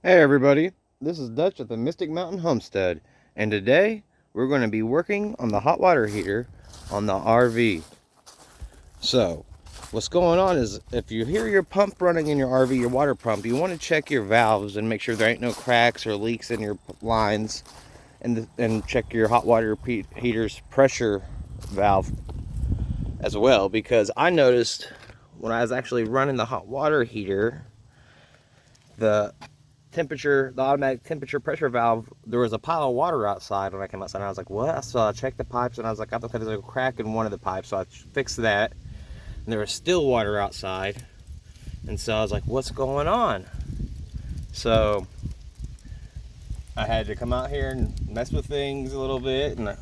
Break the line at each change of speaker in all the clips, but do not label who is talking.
Hey everybody, this is Dutch at the Mystic Mountain Homestead, and today we're going to be working on the hot water heater on the RV. So, what's going on is if you hear your pump running in your RV, your water pump, you want to check your valves and make sure there ain't no cracks or leaks in your lines, and check your hot water heater's pressure valve as well, because I noticed when I was actually running the hot water heater, the automatic temperature pressure valve, there was a pile of water outside when I came outside, and I was like, what? So I checked the pipes, and I was like, I thought there was a crack in one of the pipes, so I fixed that, and there was still water outside, and so I was like, what's going on? So I had to come out here and mess with things a little bit, and I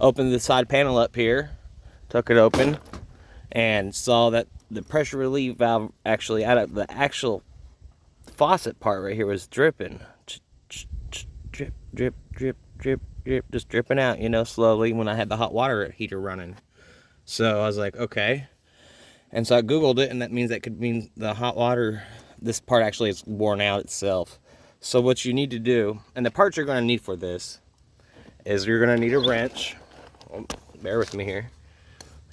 opened the side panel up here, took it open, and saw that the pressure relief valve actually, out of the actual faucet part right here, was dripping. Drip, drip, drip, drip, drip, just dripping out, slowly when I had the hot water heater running. So I was like, okay. And so I Googled it, and that means that could mean the hot water, this part actually is worn out itself. So what you need to do, and the parts you're going to need for this, is you're going to need a wrench. Oh, bear with me here.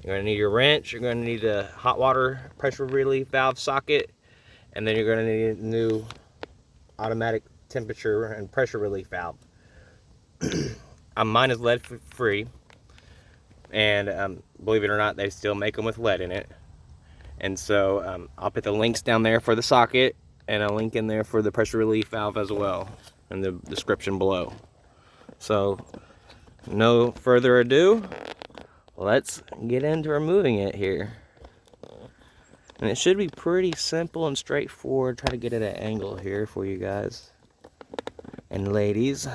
You're going to need your wrench, you're going to need a hot water pressure relief valve socket, and then you're going to need a new automatic temperature and pressure relief valve. Mine is lead free, and believe it or not, they still make them with lead in it. And so I'll put the links down there for the socket, and a link in there for the pressure relief valve as well in the description below. So no further ado, let's get into removing it here. And it should be pretty simple and straightforward. Try to get at an angle here for you guys and ladies.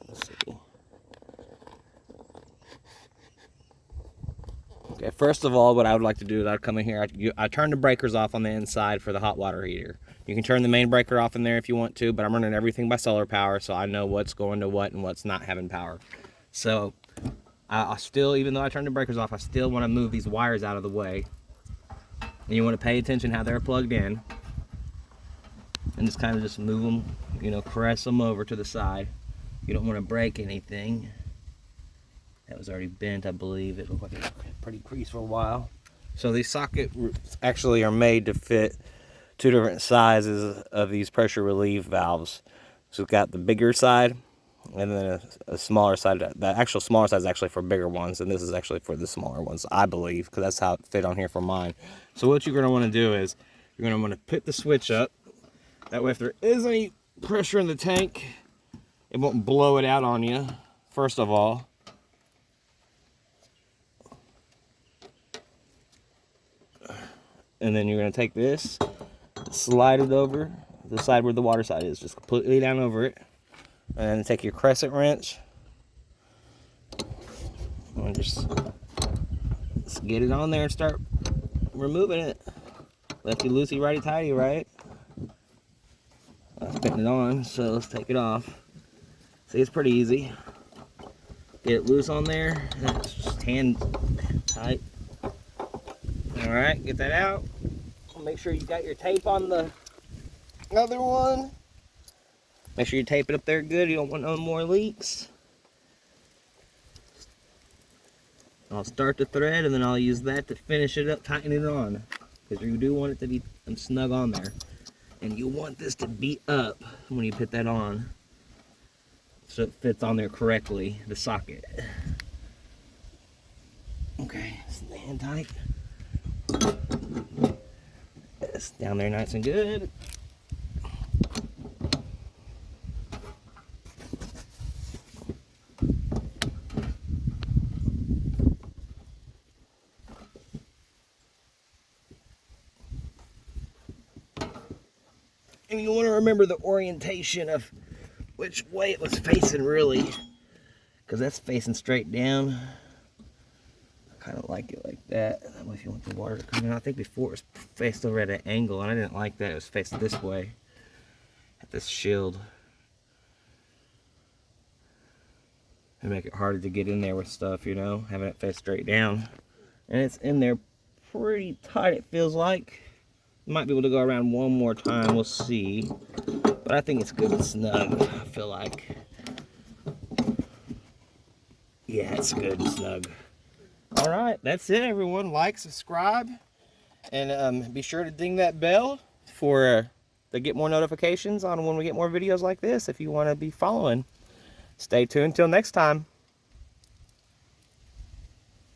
Let's see. Okay, first of all, what I would like to do is I'd come in here, I turn the breakers off on the inside for the hot water heater. You can turn the main breaker off in there if you want to, but I'm running everything by solar power, so I know what's going to what and what's not having power. So I still, even though I turned the breakers off, I still want to move these wires out of the way. And you want to pay attention how they're plugged in, and just kind of just move them, caress them over to the side. You don't want to break anything. That was already bent, I believe. It looked like it was pretty creased for a while. So these sockets actually are made to fit two different sizes of these pressure relief valves. So it's got the bigger side and then a smaller side. The actual smaller side is actually for bigger ones, and this is actually for the smaller ones, I believe, because that's how it fit on here for mine. So what you're going to want to do is you're going to want to put the switch up. That way if there is any pressure in the tank, it won't blow it out on you, first of all. And then you're going to take this, slide it over the side where the water side is, just completely down over it. And then take your crescent wrench and just get it on there and start removing it. Lefty loosey, righty tighty, right? I'm putting it on, so let's take it off. See, it's pretty easy. Get it loose on there, and it's just hand tight. Alright, get that out. Make sure you got your tape on the other one. Make sure you tape it up there good. You don't want no more leaks. I'll start the thread, and then I'll use that to finish it up, tighten it on. Because you do want it to be snug on there. And you want this to be up when you put that on, so it fits on there correctly, the socket. Okay, stand tight. It's down there nice and good. And you want to remember the orientation of which way it was facing, really, because that's facing straight down. I kind of like it like that. That way if you want the water to come in. I think before it was faced over at an angle, and I didn't like that. It was faced this way at this shield. And make it harder to get in there with stuff, having it face straight down. And it's in there pretty tight, it feels like. Might be able to go around one more time, we'll see. But I think it's good and snug, I feel like. Yeah, it's good and snug. All right, that's it, everyone. Like, subscribe, and be sure to ding that bell to get more notifications on when we get more videos like this if you want to be following. Stay tuned till next time.